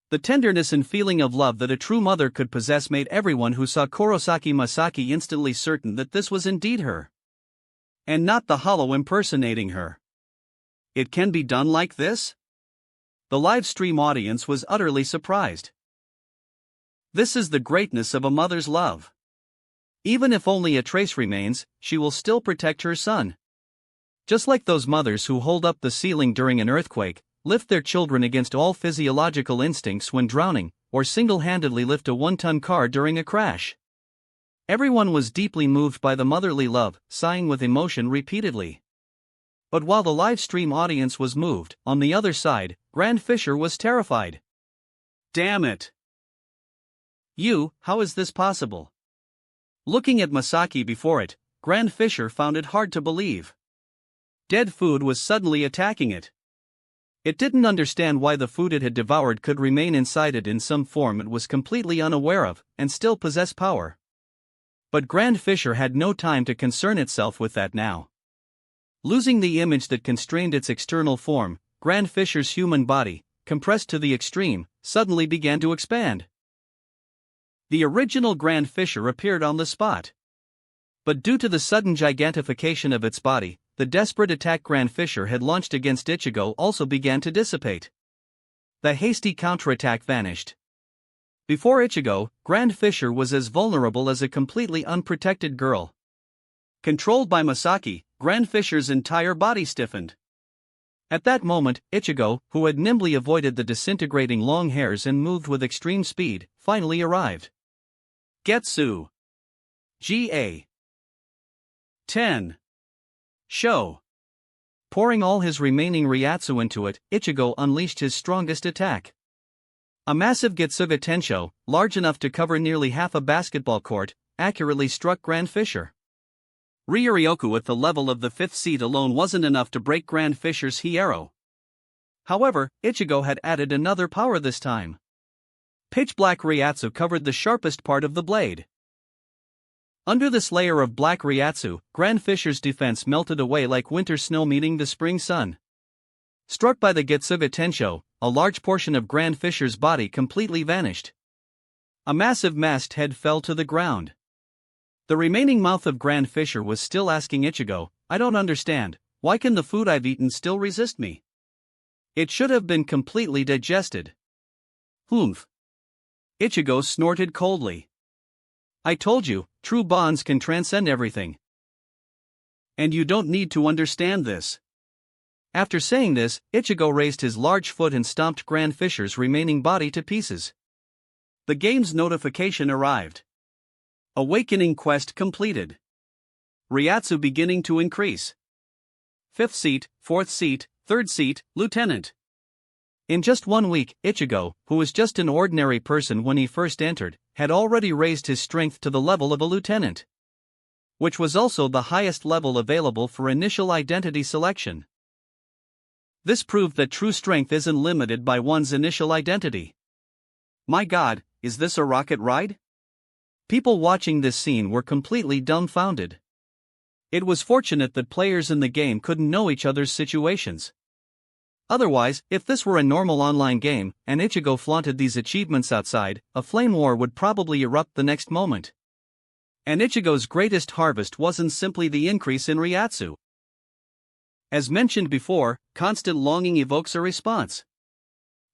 The tenderness and feeling of love that a true mother could possess made everyone who saw Kurosaki Masaki instantly certain that this was indeed her. And not the hollow impersonating her. It can be done like this? The live stream audience was utterly surprised. This is the greatness of a mother's love. Even if only a trace remains, she will still protect her son. Just like those mothers who hold up the ceiling during an earthquake, lift their children against all physiological instincts when drowning, or single-handedly lift a 1-ton car during a crash. Everyone was deeply moved by the motherly love, sighing with emotion repeatedly. But while the live stream audience was moved, on the other side, Grand Fisher was terrified. Damn it! How is this possible? Looking at Masaki before it, Grand Fisher found it hard to believe. Dead food was suddenly attacking it. It didn't understand why the food it had devoured could remain inside it in some form it was completely unaware of, and still possess power. But Grand Fisher had no time to concern itself with that now. Losing the image that constrained its external form, Grand Fisher's human body, compressed to the extreme, suddenly began to expand. The original Grand Fisher appeared on the spot. But due to the sudden gigantification of its body, the desperate attack Grand Fisher had launched against Ichigo also began to dissipate. The hasty counterattack vanished. Before Ichigo, Grand Fisher was as vulnerable as a completely unprotected girl. Controlled by Masaki, Grand Fisher's entire body stiffened. At that moment, Ichigo, who had nimbly avoided the disintegrating long hairs and moved with extreme speed, finally arrived. Getsu. Ga. 10. Show. Pouring all his remaining Ryatsu into it, Ichigo unleashed his strongest attack. A massive Getsuga Tensho, large enough to cover nearly half a basketball court, accurately struck Grand Fisher. Ryuryoku at the level of the 5th seed alone wasn't enough to break Grand Fisher's Hierro. However, Ichigo had added another power this time. Pitch black Ryatsu covered the sharpest part of the blade. Under this layer of black Ryatsu, Grand Fisher's defense melted away like winter snow meeting the spring sun. Struck by the Getsuga Tensho, a large portion of Grand Fisher's body completely vanished. A massive masthead fell to the ground. The remaining mouth of Grand Fisher was still asking Ichigo, "I don't understand, why can the food I've eaten still resist me? It should have been completely digested." Humph. Ichigo snorted coldly. "I told you, true bonds can transcend everything. And you don't need to understand this." After saying this, Ichigo raised his large foot and stomped Grand Fisher's remaining body to pieces. The game's notification arrived. Awakening quest completed. Ryatsu beginning to increase. 5th seat, 4th seat, 3rd seat, lieutenant. In just 1 week, Ichigo, who was just an ordinary person when he first entered, had already raised his strength to the level of a lieutenant, which was also the highest level available for initial identity selection. This proved that true strength isn't limited by one's initial identity. My God, is this a rocket ride? People watching this scene were completely dumbfounded. It was fortunate that players in the game couldn't know each other's situations. Otherwise, if this were a normal online game, and Ichigo flaunted these achievements outside, a flame war would probably erupt the next moment. And Ichigo's greatest harvest wasn't simply the increase in Ryatsu. As mentioned before, constant longing evokes a response.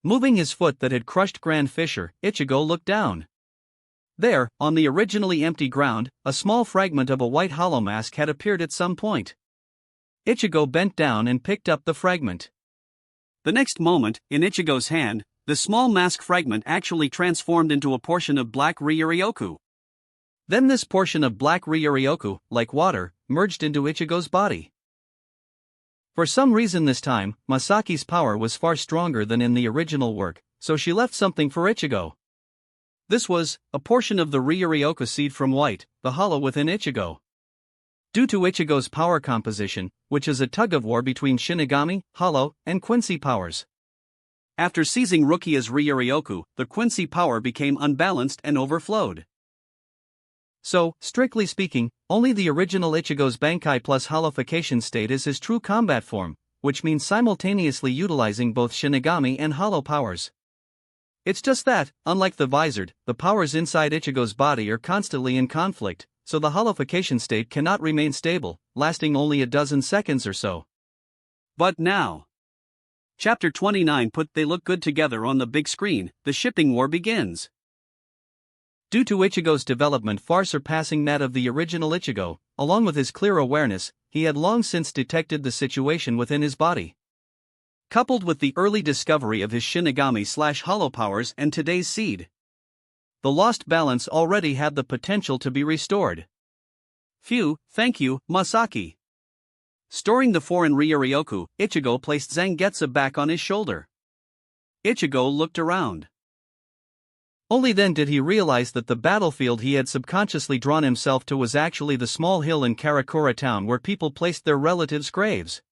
Moving his foot that had crushed Grand Fisher, Ichigo looked down. There, on the originally empty ground, a small fragment of a white hollow mask had appeared at some point. Ichigo bent down and picked up the fragment. The next moment, in Ichigo's hand, the small mask fragment actually transformed into a portion of black Ryuryoku. Then this portion of black Ryuryoku, like water, merged into Ichigo's body. For some reason this time, Masaki's power was far stronger than in the original work, so she left something for Ichigo. This was a portion of the Ryuryoku seed from White, the hollow within Ichigo. Due to Ichigo's power composition, which is a tug-of-war between Shinigami, Hollow, and Quincy powers. After seizing Rukia's Ryuryoku, the Quincy power became unbalanced and overflowed. So, strictly speaking, only the original Ichigo's Bankai plus Hollowification state is his true combat form, which means simultaneously utilizing both Shinigami and Hollow powers. It's just that, unlike the Visored, the powers inside Ichigo's body are constantly in conflict, so the Hollowification state cannot remain stable, lasting only a dozen seconds or so. But now, Chapter 29 they look good together on the big screen, the shipping war begins. Due to Ichigo's development far surpassing that of the original Ichigo, along with his clear awareness, he had long since detected the situation within his body. Coupled with the early discovery of his Shinigami/Hollow powers and today's seed, the lost balance already had the potential to be restored. Phew, thank you, Masaki. Storing the foreign Ryuryoku, Ichigo placed Zangetsu back on his shoulder. Ichigo looked around. Only then did he realize that the battlefield he had subconsciously drawn himself to was actually the small hill in Karakura town where people placed their relatives' graves.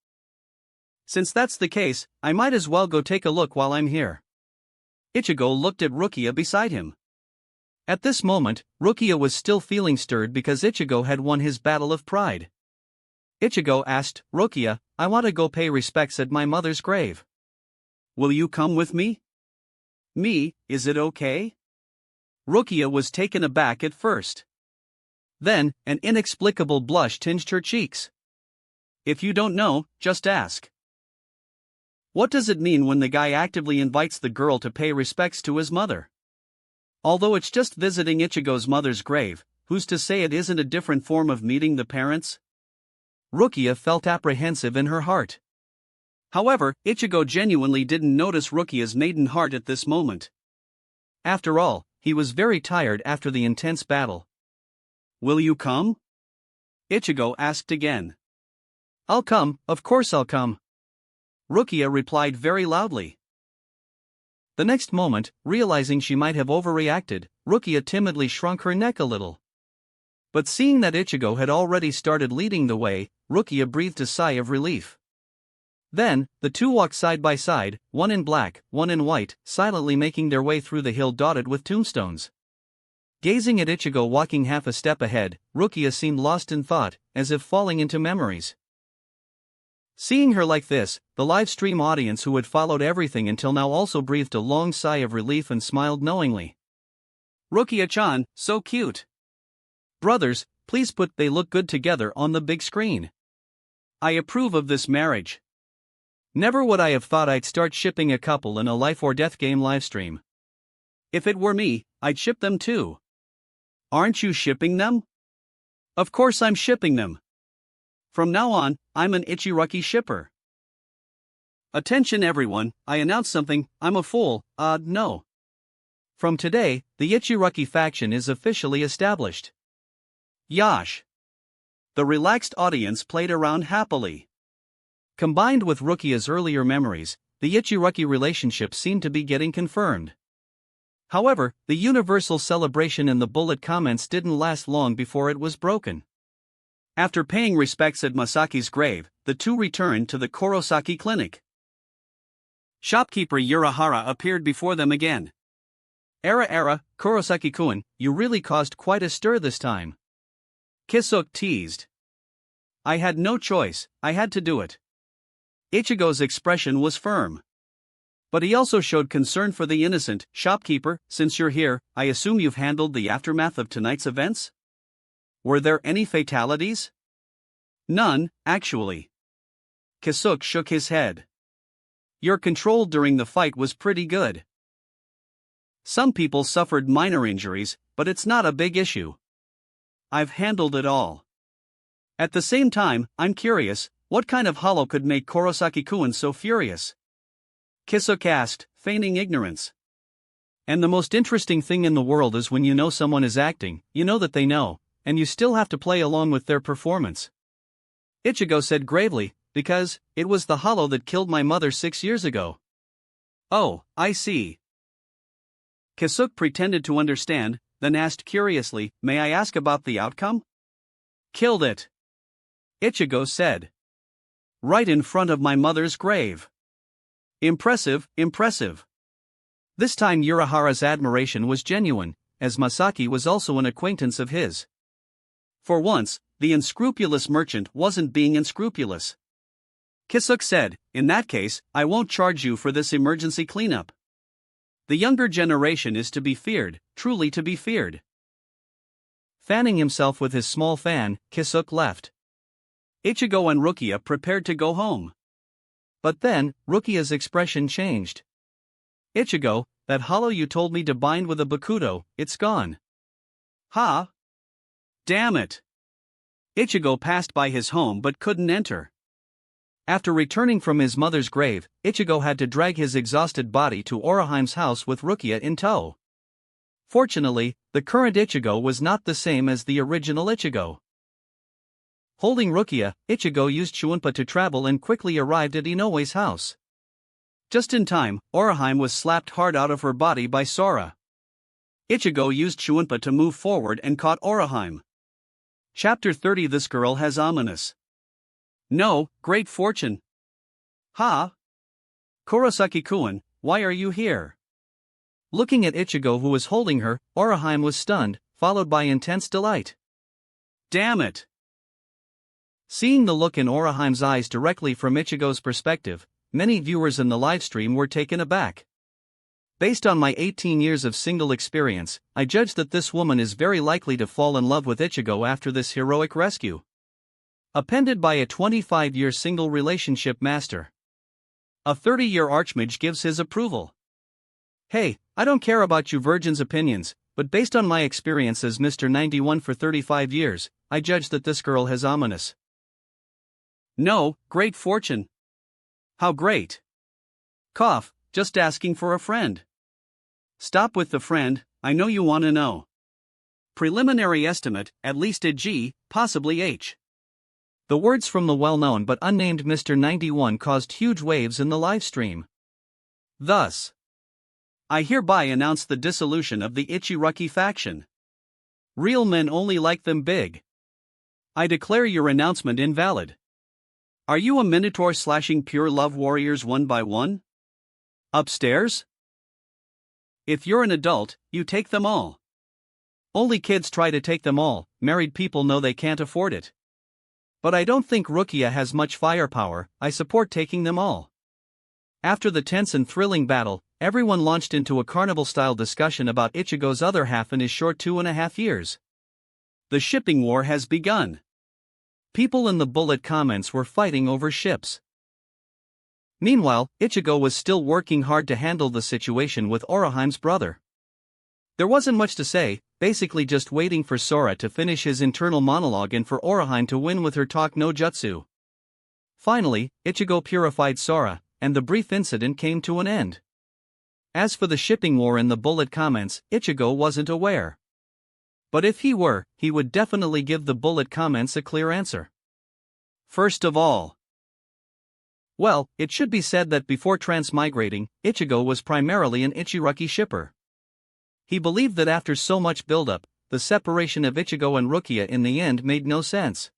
Since that's the case, I might as well go take a look while I'm here. Ichigo looked at Rukia beside him. At this moment, Rukia was still feeling stirred because Ichigo had won his battle of pride. Ichigo asked, "Rukia, I want to go pay respects at my mother's grave. Will you come with me?" "Me, is it okay?" Rukia was taken aback at first. Then, an inexplicable blush tinged her cheeks. "If you don't know, just ask." What does it mean when the guy actively invites the girl to pay respects to his mother? Although it's just visiting Ichigo's mother's grave, who's to say it isn't a different form of meeting the parents? Rukia felt apprehensive in her heart. However, Ichigo genuinely didn't notice Rukia's maiden heart at this moment. After all, he was very tired after the intense battle. "Will you come?" Ichigo asked again. "I'll come, of course I'll come," Rukia replied very loudly. The next moment, realizing she might have overreacted, Rukia timidly shrunk her neck a little. But seeing that Ichigo had already started leading the way, Rukia breathed a sigh of relief. Then, the two walked side by side, one in black, one in white, silently making their way through the hill dotted with tombstones. Gazing at Ichigo walking half a step ahead, Rukia seemed lost in thought, as if falling into memories. Seeing her like this, the live-stream audience who had followed everything until now also breathed a long sigh of relief and smiled knowingly. "Rukia-chan, so cute. Brothers, please put they look good together on the big screen. I approve of this marriage. Never would I have thought I'd start shipping a couple in a life or death game livestream. If it were me, I'd ship them too. Aren't you shipping them?" "Of course I'm shipping them. From now on, I'm an Ichiruki shipper." "Attention everyone, I announce something, I'm a fool, no. From today, the Ichiruki faction is officially established. Yash." The relaxed audience played around happily. Combined with Rukia's earlier memories, the Ichiruki relationship seemed to be getting confirmed. However, the universal celebration in the bullet comments didn't last long before it was broken. After paying respects at Masaki's grave, the two returned to the Kurosaki clinic. Shopkeeper Urahara appeared before them again. Era, Kurosaki-kun, you really caused quite a stir this time," Kisuke teased. "I had no choice, I had to do it." Ichigo's expression was firm. But he also showed concern for the innocent. "Shopkeeper, since you're here, I assume you've handled the aftermath of tonight's events? Were there any fatalities?" "None, actually." Kisuke shook his head. "Your control during the fight was pretty good. Some people suffered minor injuries, but it's not a big issue. I've handled it all. At the same time, I'm curious, what kind of hollow could make Kurosaki-kun so furious?" Kisuke asked, feigning ignorance. "And the most interesting thing in the world is when you know someone is acting, you know that they know, and you still have to play along with their performance." Ichigo said gravely, "Because, it was the hollow that killed my mother 6 years ago." "Oh, I see." Kisuke pretended to understand, then asked curiously, "May I ask about the outcome?" "Killed it," Ichigo said. "Right in front of my mother's grave." Impressive. This time Urahara's admiration was genuine, as Masaki was also an acquaintance of his. For once, the unscrupulous merchant wasn't being unscrupulous. Kisuke said, "In that case, I won't charge you for this emergency cleanup. The younger generation is to be feared, truly to be feared." Fanning himself with his small fan, Kisuke left. Ichigo and Rukia prepared to go home. But then, Rukia's expression changed. "Ichigo, that hollow you told me to bind with a bakudo, it's gone." "Ha? Damn it." Ichigo passed by his home but couldn't enter. After returning from his mother's grave, Ichigo had to drag his exhausted body to Oraheim's house with Rukia in tow. Fortunately, the current Ichigo was not the same as the original Ichigo. Holding Rukia, Ichigo used Shunpa to travel and quickly arrived at Inoue's house. Just in time, Oraheim was slapped hard out of her body by Sora. Ichigo used Shunpa to move forward and caught Oraheim. Chapter 30. This girl has ominous. No, great fortune. "Ha? Kurosaki-kun, why are you here?" Looking at Ichigo who was holding her, Oraheim was stunned, followed by intense delight. "Damn it." Seeing the look in Oraheim's eyes directly from Ichigo's perspective, many viewers in the livestream were taken aback. Based on my 18 years of single experience, I judge that this woman is very likely to fall in love with Ichigo after this heroic rescue. Appended by a 25-year single relationship master. A 30-year archmage gives his approval. Hey, I don't care about you virgins' opinions, but based on my experience as Mr. 91 for 35 years, I judge that this girl has ominous. No, great fortune. How great! Cough, just asking for a friend. Stop with the friend, I know you want to know. Preliminary estimate, at least a G, possibly H. The words from the well-known but unnamed Mr. 91 caused huge waves in the livestream. Thus, I hereby announce the dissolution of the Ichiruki faction. Real men only like them big. I declare your announcement invalid. Are you a minotaur slashing pure love warriors one by one? Upstairs? If you're an adult, you take them all. Only kids try to take them all, married people know they can't afford it. But I don't think Rukia has much firepower, I support taking them all. After the tense and thrilling battle, everyone launched into a carnival-style discussion about Ichigo's other half in his short 2.5 years. The shipping war has begun. People in the bullet comments were fighting over ships. Meanwhile, Ichigo was still working hard to handle the situation with Oroheim's brother. There wasn't much to say, basically just waiting for Sora to finish his internal monologue and for Oroheim to win with her talk no jutsu. Finally, Ichigo purified Sora, and the brief incident came to an end. As for the shipping war in the bullet comments, Ichigo wasn't aware. But if he were, he would definitely give the bullet comments a clear answer. First of all, well, it should be said that before transmigrating, Ichigo was primarily an Ichiruki shipper. He believed that after so much buildup, the separation of Ichigo and Rukia in the end made no sense.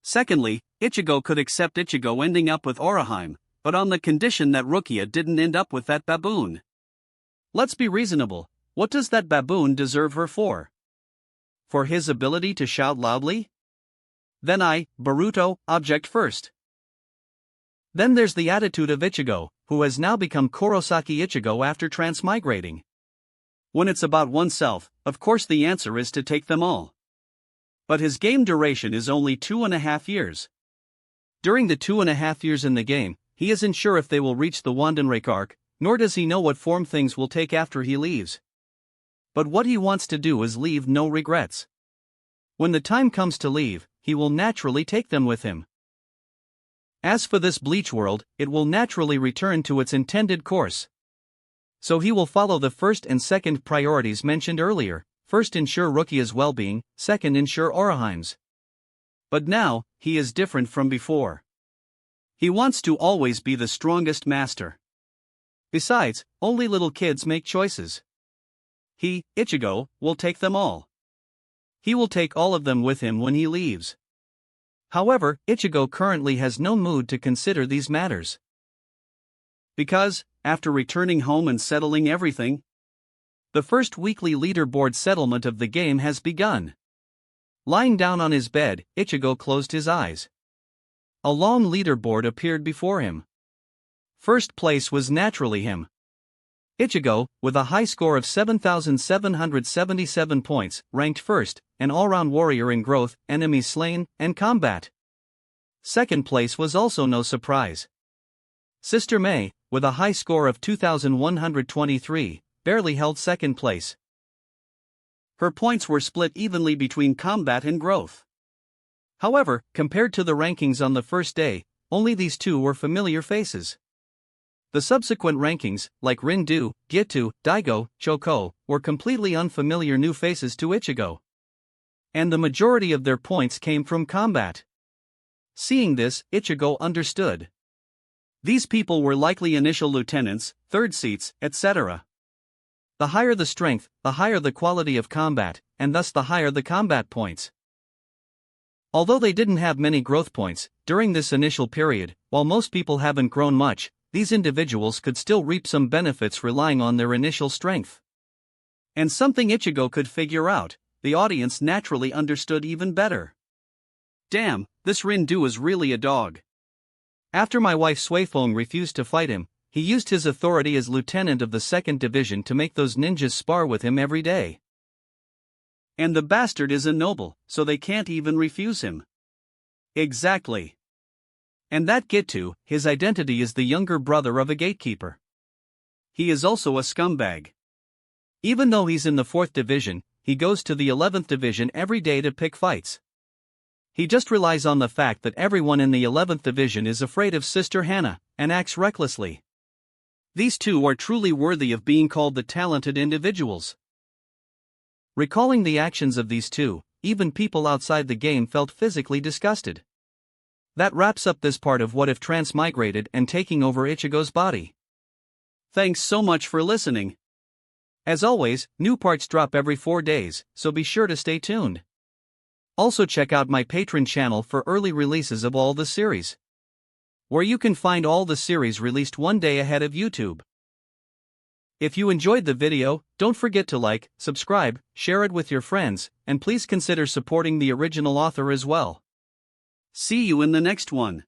Secondly, Ichigo could accept Ichigo ending up with Oroheim, but on the condition that Rukia didn't end up with that baboon. Let's be reasonable, what does that baboon deserve her for? For his ability to shout loudly? Then I, Boruto, object first. Then there's the attitude of Ichigo, who has now become Kurosaki Ichigo after transmigrating. When it's about oneself, of course the answer is to take them all. But his game duration is only 2.5 years. During the 2.5 years in the game, he isn't sure if they will reach the Wandenrake arc, nor does he know what form things will take after he leaves. But what he wants to do is leave no regrets. When the time comes to leave, he will naturally take them with him. As for this Bleach world, it will naturally return to its intended course. So he will follow the first and second priorities mentioned earlier, first ensure Rukia's well-being, second ensure Oroheim's. But now, he is different from before. He wants to always be the strongest master. Besides, only little kids make choices. He, Ichigo, will take them all. He will take all of them with him when he leaves. However, Ichigo currently has no mood to consider these matters. Because, after returning home and settling everything, the first weekly leaderboard settlement of the game has begun. Lying down on his bed, Ichigo closed his eyes. A long leaderboard appeared before him. First place was naturally him. Ichigo, with a high score of 7,777 points, ranked first, an all-round warrior in growth, enemies slain, and combat. Second place was also no surprise. Sister May, with a high score of 2,123, barely held second place. Her points were split evenly between combat and growth. However, compared to the rankings on the first day, only these two were familiar faces. The subsequent rankings, like Rindu, Gitu, Daigo, Choko, were completely unfamiliar new faces to Ichigo. And the majority of their points came from combat. Seeing this, Ichigo understood. These people were likely initial lieutenants, third seats, etc. The higher the strength, the higher the quality of combat, and thus the higher the combat points. Although they didn't have many growth points, during this initial period, while most people haven't grown much, these individuals could still reap some benefits relying on their initial strength. And something Ichigo could figure out, the audience naturally understood even better. Damn, this Rindu is really a dog. After my wife Suifeng refused to fight him, he used his authority as lieutenant of the 2nd Division to make those ninjas spar with him every day. And the bastard is a noble, so they can't even refuse him. Exactly. And that Gitu, his identity is the younger brother of a gatekeeper. He is also a scumbag. Even though he's in the 4th Division, he goes to the 11th Division every day to pick fights. He just relies on the fact that everyone in the 11th Division is afraid of Sister Hannah, and acts recklessly. These two are truly worthy of being called the talented individuals. Recalling the actions of these two, even people outside the game felt physically disgusted. That wraps up this part of What If Transmigrated and taking over Ichigo's body. Thanks so much for listening. As always, new parts drop every 4 days, so be sure to stay tuned. Also check out my Patreon channel for early releases of all the series, where you can find all the series released one day ahead of YouTube. If you enjoyed the video, don't forget to like, subscribe, share it with your friends, and please consider supporting the original author as well. See you in the next one.